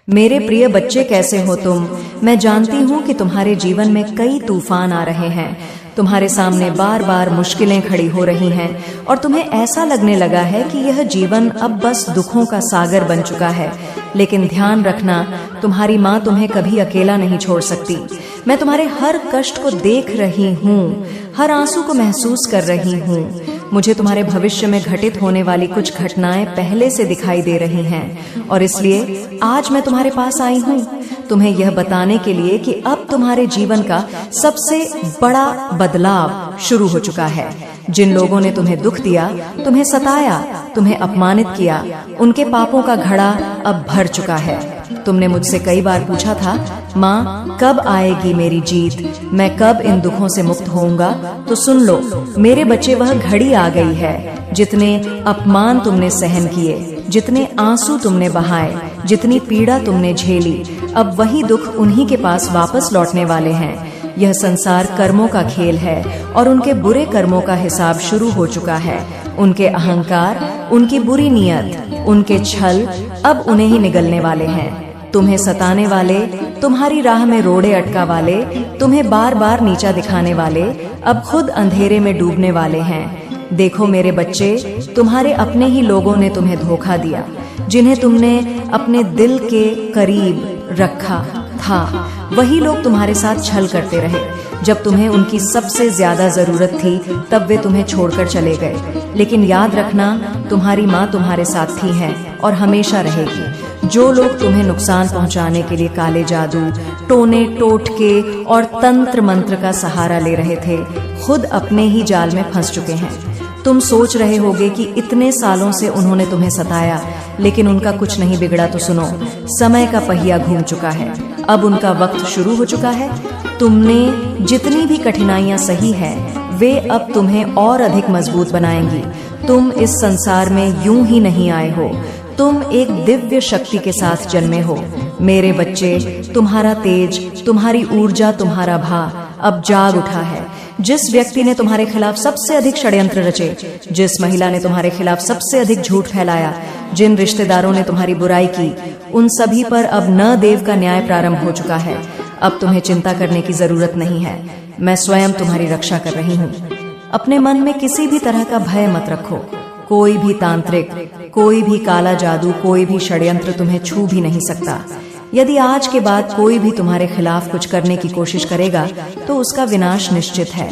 मेरे प्रिय बच्चे, कैसे हो तुम? मैं जानती हूँ कि तुम्हारे जीवन में कई तूफान आ रहे हैं। तुम्हारे सामने बार बार मुश्किलें खड़ी हो रही हैं और तुम्हें ऐसा लगने लगा है कि यह जीवन अब बस दुखों का सागर बन चुका है। लेकिन ध्यान रखना, तुम्हारी माँ तुम्हें कभी अकेला नहीं छोड़ सकती। मैं तुम्हारे हर कष्ट को देख रही हूँ, हर आंसू को महसूस कर रही हूँ। मुझे तुम्हारे भविष्य में घटित होने वाली कुछ घटनाएं पहले से दिखाई दे रही हैं और इसलिए आज मैं तुम्हारे पास आई हूँ तुम्हें यह बताने के लिए कि अब तुम्हारे जीवन का सबसे बड़ा बदलाव शुरू हो चुका है। जिन लोगों ने तुम्हें दुख दिया, तुम्हें सताया, तुम्हें अपमानित किया, उनके पापों का घड़ा अब भर चुका है। तुमने मुझसे कई बार पूछा था, माँ कब आएगी मेरी जीत, मैं कब इन दुखों से मुक्त होऊंगा? तो सुन लो मेरे बच्चे, वह घड़ी आ गई है। जितने अपमान तुमने सहन किए, जितने आंसू तुमने बहाए, जितनी पीड़ा तुमने झेली, अब वही दुख उन्हीं के पास वापस लौटने वाले हैं। यह संसार कर्मों का खेल है और उनके बुरे कर्मों का हिसाब शुरू हो चुका है। उनके अहंकार, उनकी बुरी नीयत, उनके छल अब उन्हें ही निगलने वाले हैं। तुम्हें सताने वाले, तुम्हारी राह में रोड़े अटका वाले, तुम्हें बार बार नीचा दिखाने वाले अब खुद अंधेरे में डूबने वाले हैं। देखो मेरे बच्चे, तुम्हारे अपने ही लोगों ने तुम्हें धोखा दिया। जिन्हें तुमने अपने दिल के करीब रखा था, वही लोग तुम्हारे साथ छल करते रहे। जब तुम्हें उनकी सबसे ज्यादा जरूरत थी, तब वे तुम्हें छोड़कर चले गए। लेकिन याद रखना, तुम्हारी माँ तुम्हारे साथ थी है और हमेशा रहेगी। जो लोग तुम्हें नुकसान पहुंचाने के लिए काले जादू, टोने टोटके और तंत्र मंत्र का सहारा ले रहे थे, खुद अपने ही जाल में फंस चुके हैं। तुम सोच रहे होगे कि इतने सालों से उन्होंने तुम्हें सताया, लेकिन उनका कुछ नहीं बिगड़ा। तो सुनो, समय का पहिया घूम चुका है, अब उनका वक्त शुरू हो चुका है। तुमने जितनी भी कठिनाइयां सही है, वे अब तुम्हें और अधिक मजबूत बनाएंगी। तुम इस संसार में यूं ही नहीं आए हो, तुम एक दिव्य शक्ति के साथ जन्मे हो। मेरे बच्चे, तुम्हारा तेज, तुम्हारी ऊर्जा, तुम्हारा भा अब जाग उठा है। जिस व्यक्ति ने तुम्हारे खिलाफ सबसे अधिक षड्यंत्र रचे, जिस महिला ने तुम्हारे खिलाफ सबसे अधिक झूठ फैलाया, जिन रिश्तेदारों ने तुम्हारी बुराई की, उन सभी पर अब न देव का न्याय प्रारंभ हो चुका है। अब तुम्हें चिंता करने की जरूरत नहीं है, मैं स्वयं तुम्हारी रक्षा कर रही हूँ। अपने मन में किसी भी तरह का भय मत रखो। कोई भी तांत्रिक, कोई भी काला जादू, कोई भी षड्यंत्र तुम्हें छू भी नहीं सकता। यदि आज के बाद कोई भी तुम्हारे खिलाफ कुछ करने की कोशिश करेगा, तो उसका विनाश निश्चित है।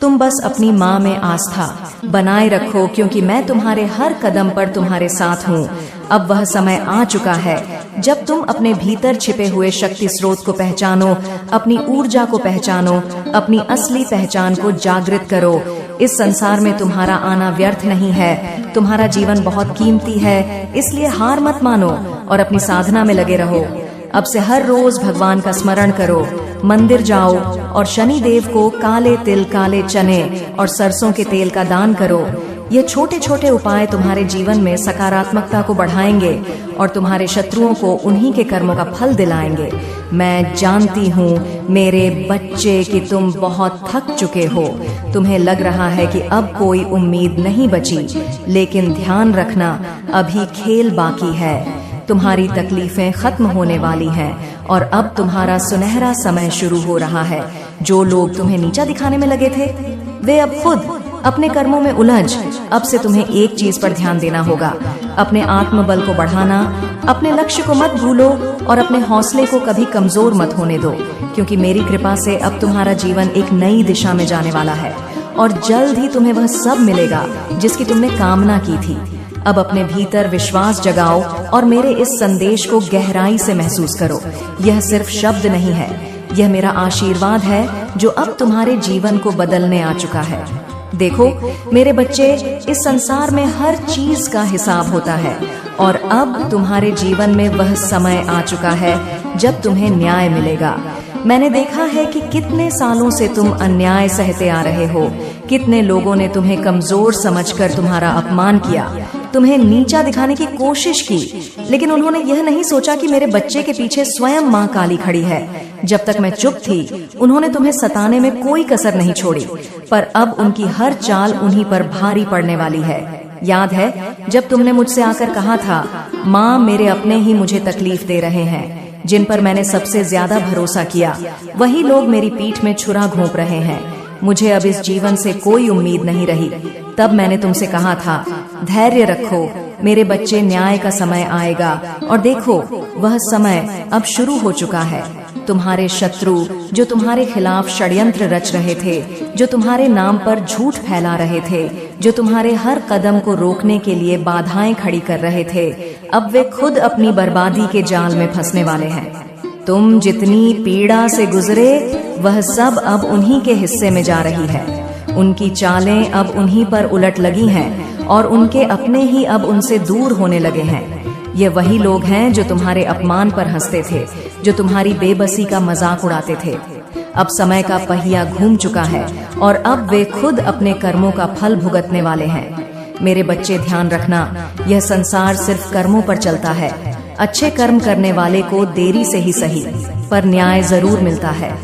तुम बस अपनी माँ में आस्था बनाए रखो, क्योंकि मैं तुम्हारे हर कदम पर तुम्हारे साथ हूँ। अब वह समय आ चुका है जब तुम अपने भीतर छिपे हुए शक्ति स्रोत को पहचानो, अपनी ऊर्जा को पहचानो, अपनी असली पहचान को जागृत करो। इस संसार में तुम्हारा आना व्यर्थ नहीं है, तुम्हारा जीवन बहुत कीमती है, इसलिए हार मत मानो और अपनी साधना में लगे रहो। अब से हर रोज भगवान का स्मरण करो, मंदिर जाओ और शनि देव को काले तिल, काले चने और सरसों के तेल का दान करो। ये छोटे छोटे उपाय तुम्हारे जीवन में सकारात्मकता को बढ़ाएंगे और तुम्हारे शत्रुओं को उन्हीं के कर्मों का फल दिलाएंगे। मैं जानती हूँ मेरे बच्चे कि तुम बहुत थक चुके हो। तुम्हें लग रहा है कि अब कोई उम्मीद नहीं बची, लेकिन ध्यान रखना, अभी खेल बाकी है। तुम्हारी तकलीफें खत्म होने वाली हैं और अब तुम्हारा सुनहरा समय शुरू हो रहा है। जो लोग तुम्हें नीचा दिखाने में लगे थे, वे अब खुद अपने कर्मों में उलझ। अब से तुम्हें एक चीज पर ध्यान देना होगा, अपने आत्मबल को बढ़ाना। अपने लक्ष्य को मत भूलो और अपने हौसले को कभी कमजोर मत होने दो, क्योंकि मेरी कृपा से अब तुम्हारा जीवन एक नई दिशा में जाने वाला है और जल्द ही तुम्हें वह सब मिलेगा जिसकी तुमने कामना की थी। अब अपने भीतर विश्वास जगाओ और मेरे इस संदेश को गहराई से महसूस करो। यह सिर्फ शब्द नहीं है, यह मेरा आशीर्वाद है जो अब तुम्हारे जीवन को बदलने आ चुका है। देखो मेरे बच्चे, इस संसार में हर चीज का हिसाब होता है और अब तुम्हारे जीवन में वह समय आ चुका है जब तुम्हें न्याय मिलेगा। मैंने देखा है कि कितने सालों से तुम अन्याय सहते आ रहे हो। कितने लोगों ने तुम्हें कमजोर समझकर तुम्हारा अपमान किया, तुम्हें नीचा दिखाने की कोशिश की, लेकिन उन्होंने यह नहीं सोचा कि मेरे बच्चे के पीछे स्वयं माँ काली खड़ी है। जब तक मैं चुप थी, उन्होंने तुम्हें सताने में कोई कसर नहीं छोड़ी, पर अब उनकी हर चाल उन्हीं पर भारी पड़ने वाली है। याद है जब तुमने मुझसे आकर कहा था, माँ मेरे अपने ही मुझे तकलीफ दे रहे हैं, जिन पर मैंने सबसे ज्यादा भरोसा किया वही लोग मेरी पीठ में छुरा घोंप रहे हैं, मुझे अब इस जीवन से कोई उम्मीद नहीं रही। तब मैंने तुमसे कहा था, धैर्य रखो, मेरे बच्चे, न्याय का समय आएगा। और देखो वह समय अब शुरू हो चुका है। तुम्हारे शत्रु जो तुम्हारे खिलाफ षड्यंत्र रच रहे थे, जो तुम्हारे नाम पर झूठ फैला रहे थे, जो तुम्हारे हर कदम को रोकने के लिए बाधाएं खड़ी कर रहे थे, अब वे खुद अपनी बर्बादी के जाल में फंसने वाले हैं। तुम जितनी पीड़ा से गुजरे वह सब अब उन्हीं के हिस्से में जा रही है। उनकी चालें अब उन्हीं पर उलट लगी हैं और उनके अपने ही अब उनसे दूर होने लगे हैं। ये वही लोग हैं जो तुम्हारे अपमान पर हंसते थे, जो तुम्हारी बेबसी का मजाक उड़ाते थे। अब समय का पहिया घूम चुका है और अब वे खुद अपने कर्मों का फल भुगतने वाले हैं। मेरे बच्चे, ध्यान रखना, यह संसार सिर्फ कर्मों पर चलता है। अच्छे कर्म करने वाले को देरी से ही सही पर न्याय जरूर मिलता है।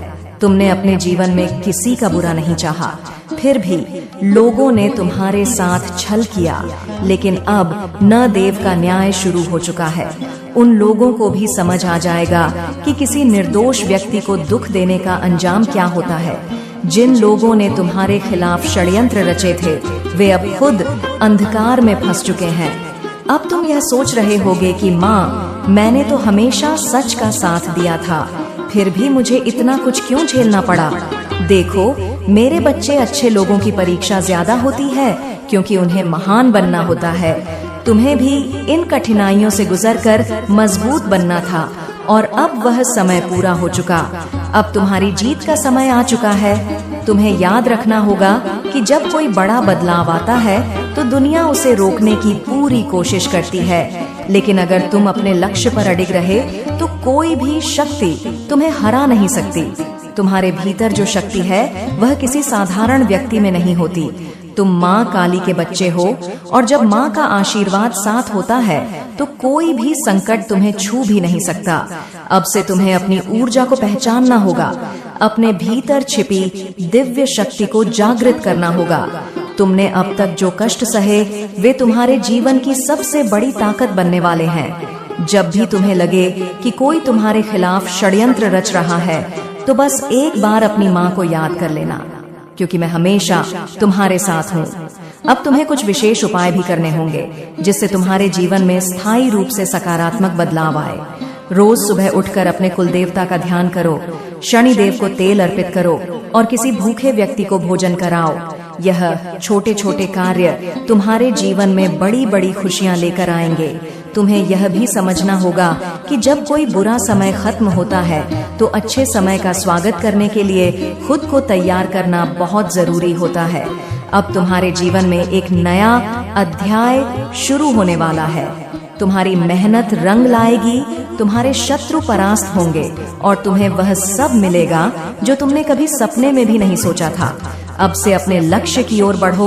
तुमने अपने जीवन में किसी का बुरा नहीं चाहा, फिर भी लोगों ने तुम्हारे साथ छल किया, लेकिन अब न देव का न्याय शुरू हो चुका है। उन लोगों को भी समझ आ जाएगा कि किसी निर्दोष व्यक्ति को दुख देने का अंजाम क्या होता है। जिन लोगों ने तुम्हारे खिलाफ षड्यंत्र रचे थे वे अब खुद अंधकार में फंस चुके हैं। अब तुम यह सोच रहे होगे कि माँ, मैंने तो हमेशा सच का साथ दिया था, फिर भी मुझे इतना कुछ क्यों झेलना पड़ा। देखो मेरे बच्चे, अच्छे लोगों की परीक्षा ज्यादा होती है क्योंकि उन्हें महान बनना होता है। तुम्हें भी इन कठिनाइयों से गुजरकर मजबूत बनना था और अब वह समय पूरा हो चुका। अब तुम्हारी जीत का समय आ चुका है। तुम्हें याद रखना होगा कि जब कोई बड़ा बदलाव आता है तो दुनिया उसे रोकने की पूरी कोशिश करती है, लेकिन अगर तुम अपने लक्ष्य पर अडिग रहे तो कोई भी शक्ति तुम्हें हरा नहीं सकती। तुम्हारे भीतर जो शक्ति है वह किसी साधारण व्यक्ति में नहीं होती। तुम माँ काली के बच्चे हो और जब माँ का आशीर्वाद साथ होता है तो कोई भी संकट तुम्हें छू भी नहीं सकता। अब से तुम्हें अपनी ऊर्जा को पहचानना होगा, अपने भीतर छिपी दिव्य शक्ति को जागृत करना होगा। तुमने अब तक जो कष्ट सहे वे तुम्हारे जीवन की सबसे बड़ी ताकत बनने वाले हैं। जब भी तुम्हें लगे कि कोई तुम्हारे खिलाफ षड्यंत्र रच रहा है तो बस एक बार अपनी माँ को याद कर लेना, क्योंकि मैं हमेशा तुम्हारे साथ हूँ। अब तुम्हें कुछ विशेष उपाय भी करने होंगे जिससे तुम्हारे जीवन में स्थायी रूप से सकारात्मक बदलाव आए। रोज सुबह उठकर अपने कुलदेवता का ध्यान करो, शनिदेव को तेल अर्पित करो और किसी भूखे व्यक्ति को भोजन कराओ। यह छोटे छोटे कार्य तुम्हारे जीवन में बड़ी बड़ी खुशियां लेकर आएंगे। तुम्हें यह भी समझना होगा कि जब कोई बुरा समय खत्म होता है तो अच्छे समय का स्वागत करने के लिए खुद को तैयार करना बहुत जरूरी होता है। अब तुम्हारे जीवन में एक नया अध्याय शुरू होने वाला है। तुम्हारी मेहनत रंग लाएगी, तुम्हारे शत्रु परास्त होंगे और तुम्हें वह सब मिलेगा जो तुमने कभी सपने में भी नहीं सोचा था। अब से अपने लक्ष्य की ओर बढ़ो,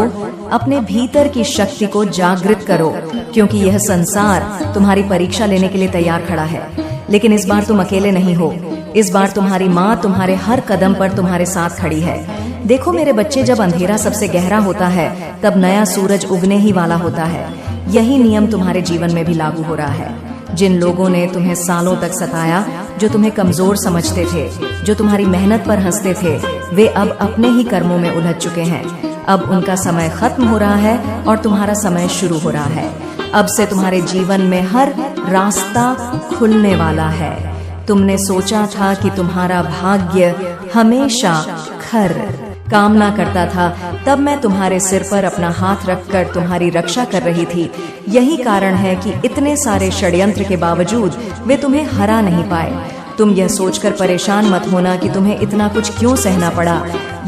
अपने भीतर की शक्ति को जागृत करो, क्योंकि यह संसार तुम्हारी परीक्षा लेने के लिए तैयार खड़ा है। लेकिन इस बार तुम अकेले नहीं हो। इस बार तुम्हारी माँ तुम्हारे हर कदम पर तुम्हारे साथ खड़ी है। देखो मेरे बच्चे, जब अंधेरा सबसे गहरा होता है तब नया सूरज उगने ही वाला होता है। यही नियम तुम्हारे जीवन में भी लागू हो रहा है। जिन लोगों ने तुम्हें सालों तक सताया, जो तुम्हें कमजोर समझते थे, जो तुम्हारी मेहनत पर हंसते थे, वे अब अपने ही कर्मों में उलझ चुके हैं। अब उनका समय खत्म हो रहा है और तुम्हारा समय शुरू हो रहा है। अब से तुम्हारे जीवन में हर रास्ता खुलने वाला है। तुमने सोचा था कि तुम्हारा भाग्य हमेशा खर कामना करता था, तब मैं तुम्हारे सिर पर अपना हाथ रखकर तुम्हारी रक्षा कर रही थी। यही कारण है कि इतने सारे षड्यंत्र के बावजूद वे तुम्हें हरा नहीं पाए। तुम यह सोचकर परेशान मत होना कि तुम्हें इतना कुछ क्यों सहना पड़ा।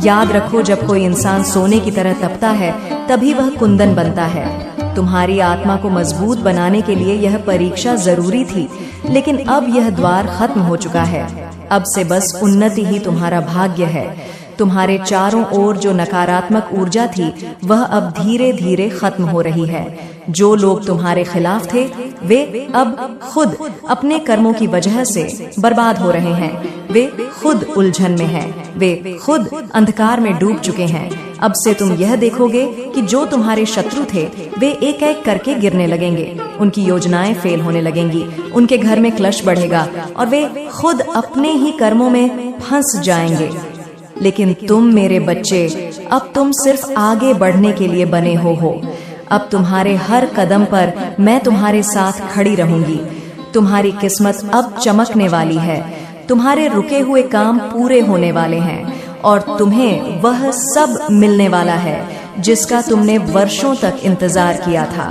याद रखो, जब कोई इंसान सोने की तरह तपता है तभी वह कुंदन बनता है। तुम्हारी आत्मा को मजबूत बनाने के लिए यह परीक्षा जरूरी थी, लेकिन अब यह द्वार खत्म हो चुका है। अब से बस उन्नति ही तुम्हारा भाग्य है। तुम्हारे चारों ओर जो नकारात्मक ऊर्जा थी वह अब धीरे धीरे खत्म हो रही है। जो लोग तुम्हारे खिलाफ थे वे अब खुद अपने कर्मों की वजह से बर्बाद हो रहे हैं। वे खुद उलझन में हैं, वे खुद अंधकार में डूब चुके हैं। अब से तुम यह देखोगे कि जो तुम्हारे शत्रु थे वे एक एक करके गिरने लगेंगे, उनकी योजनाएं फेल होने लगेंगी, उनके घर में क्लेश बढ़ेगा और वे खुद अपने ही कर्मों में फंस जाएंगे। लेकिन तुम मेरे बच्चे, अब तुम सिर्फ आगे बढ़ने के लिए बने हो। अब तुम्हारे हर कदम पर मैं तुम्हारे साथ खड़ी रहूंगी। तुम्हारी किस्मत अब चमकने वाली है, तुम्हारे रुके हुए काम पूरे होने वाले हैं और तुम्हें वह सब मिलने वाला है जिसका तुमने वर्षों तक इंतजार किया था।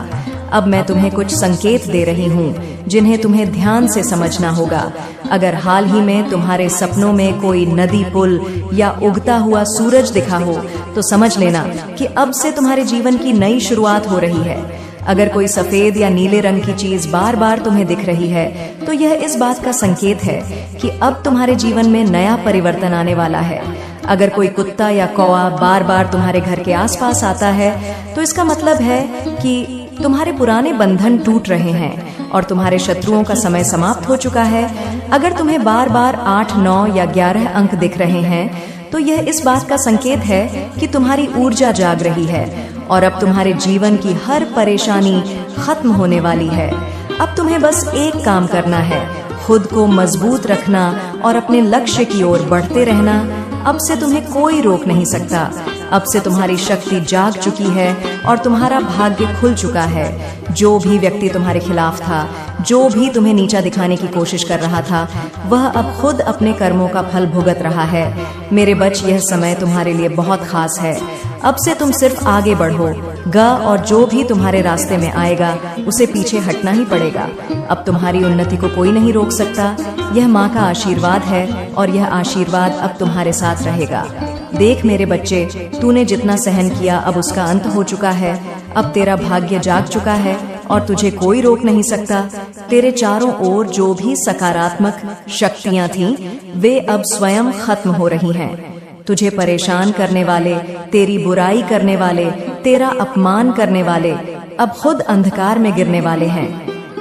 अब मैं तुम्हें कुछ संकेत दे रही हूँ जिन्हें तुम्हें ध्यान से समझना होगा। अगर हाल ही में तुम्हारे सपनों में कोई नदी, पुल या उगता हुआ सूरज दिखा हो तो समझ लेना कि अब से तुम्हारे जीवन की नई शुरुआत हो रही है। अगर कोई सफेद या नीले रंग की चीज बार बार तुम्हें दिख रही है तो यह इस बात का संकेत है कि अब तुम्हारे जीवन में नया परिवर्तन आने वाला है। अगर कोई कुत्ता या कौवा बार बार तुम्हारे घर के आसपास आता है तो इसका मतलब है कि तुम्हारे पुराने बंधन टूट रहे हैं और तुम्हारे शत्रुओं का समय समाप्त हो चुका है। अगर तुम्हें बार बार 8, 9 या 11 अंक दिख रहे हैं तो यह इस बात का संकेत है कि तुम्हारी ऊर्जा जाग रही है और अब तुम्हारे जीवन की हर परेशानी खत्म होने वाली है। अब तुम्हें बस एक काम करना है, खुद को मजबूत रखना और अपने लक्ष्य की ओर बढ़ते रहना। अब से तुम्हें कोई रोक नहीं सकता। अब से तुम्हारी शक्ति जाग चुकी है और तुम्हारा भाग्य खुल चुका है। जो भी व्यक्ति तुम्हारे खिलाफ था, जो भी तुम्हें नीचा दिखाने की कोशिश कर रहा था, वह अब खुद अपने कर्मों का फल भुगत रहा है। मेरे बच्च, यह समय तुम्हारे लिए बहुत खास है। अब से तुम सिर्फ आगे बढ़ोगा और जो भी तुम्हारे रास्ते में आएगा उसे पीछे हटना ही पड़ेगा। अब तुम्हारी उन्नति को कोई नहीं रोक सकता। यह माँ का आशीर्वाद है और यह आशीर्वाद अब तुम्हारे साथ रहेगा। देख मेरे बच्चे, तूने जितना सहन किया अब उसका अंत हो चुका है। अब तेरा भाग्य जाग चुका है और तुझे कोई रोक नहीं सकता। तेरे चारों ओर जो भी सकारात्मक शक्तियां थीं, वे अब स्वयं खत्म हो रही हैं। तुझे परेशान करने वाले, तेरी बुराई करने वाले, तेरा अपमान करने वाले अब खुद अंधकार में गिरने वाले हैं।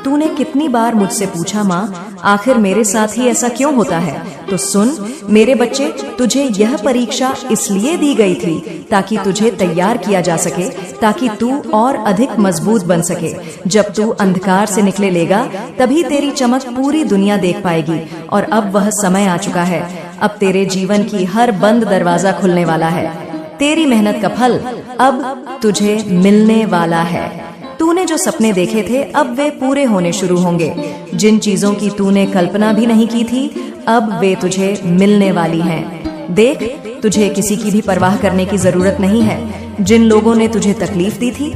तूने कितनी बार मुझसे पूछा, माँ आखिर मेरे साथ ही ऐसा क्यों होता है? तो सुन मेरे बच्चे, तुझे यह परीक्षा इसलिए दी गई थी ताकि तुझे तैयार किया जा सके, ताकि तू और अधिक मजबूत बन सके। जब तू अंधकार से निकले लेगा तभी तेरी चमक पूरी दुनिया देख पाएगी। और अब वह समय आ चुका है। अब तेरे जीवन की हर बंद दरवाजा खुलने वाला है। तेरी मेहनत का फल अब तुझे मिलने वाला है। तूने जो सपने देखे थे अब वे पूरे होने शुरू होंगे। जिन चीजों की तूने कल्पना भी नहीं की थी अब वे तुझे मिलने वाली हैं। देख, तुझे किसी की भी परवाह करने की जरूरत नहीं है। जिन लोगों ने तुझे तकलीफ दी थी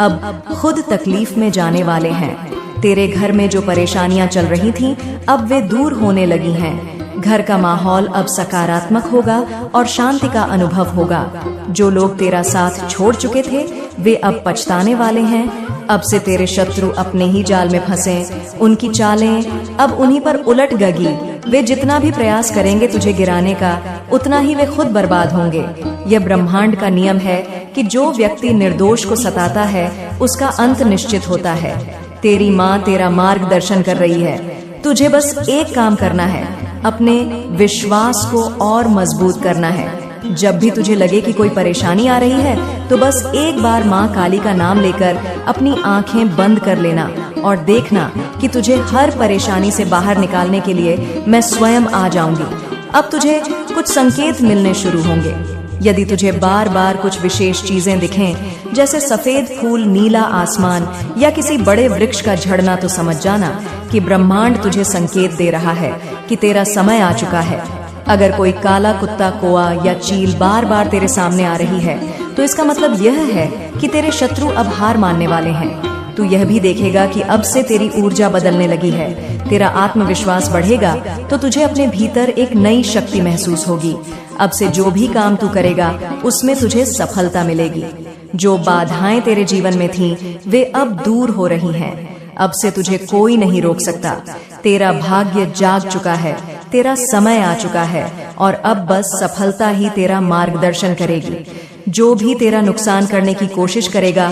अब खुद तकलीफ में जाने वाले हैं। तेरे घर में जो परेशानियां चल रही थीं अब वे दूर होने लगी हैं। घर का माहौल अब सकारात्मक होगा और शांति का अनुभव होगा। जो लोग तेरा साथ छोड़ चुके थे वे अब पछताने वाले हैं। अब से तेरे शत्रु अपने ही जाल में फंसे, उनकी चालें अब उन्हीं पर उलट गई। वे जितना भी प्रयास करेंगे तुझे गिराने का, उतना ही वे खुद बर्बाद होंगे। यह ब्रह्मांड का नियम है कि जो व्यक्ति निर्दोष को सताता है उसका अंत निश्चित होता है। तेरी माँ तेरा मार्गदर्शन कर रही है। तुझे बस एक काम करना है, अपने विश्वास को और मजबूत करना है। जब भी तुझे लगे कि कोई परेशानी आ रही है तो बस एक बार माँ काली का नाम लेकर अपनी आंखें बंद कर लेना और देखना कि तुझे हर परेशानी से बाहर निकालने के लिए मैं स्वयं आ जाऊंगी। अब तुझे कुछ संकेत मिलने शुरू होंगे। यदि तुझे बार बार कुछ विशेष चीजें दिखें, जैसे सफेद फूल, नीला आसमान या किसी बड़े वृक्ष का झड़ना, तो समझ जाना कि ब्रह्मांड तुझे संकेत दे रहा है कि तेरा समय आ चुका है। अगर कोई काला कुत्ता, कौवा या चील बार बार तेरे सामने आ रही है तो इसका मतलब यह है कि तेरे शत्रु अब हार मानने वाले हैं। तू यह भी देखेगा कि अब से तेरी ऊर्जा बदलने लगी है। तेरा आत्मविश्वास बढ़ेगा तो तुझे अपने भीतर एक नई शक्ति महसूस होगी। अब से जो भी काम तू करेगा उसमें तुझे सफलता मिलेगी। जो बाधाएं तेरे जीवन में थीं, वे अब दूर हो रही हैं। अब से तुझे कोई नहीं रोक सकता। तेरा भाग्य जाग चुका है, तेरा समय आ चुका है और अब बस सफलता ही तेरा मार्गदर्शन करेगी। जो भी तेरा नुकसान करने की कोशिश करेगा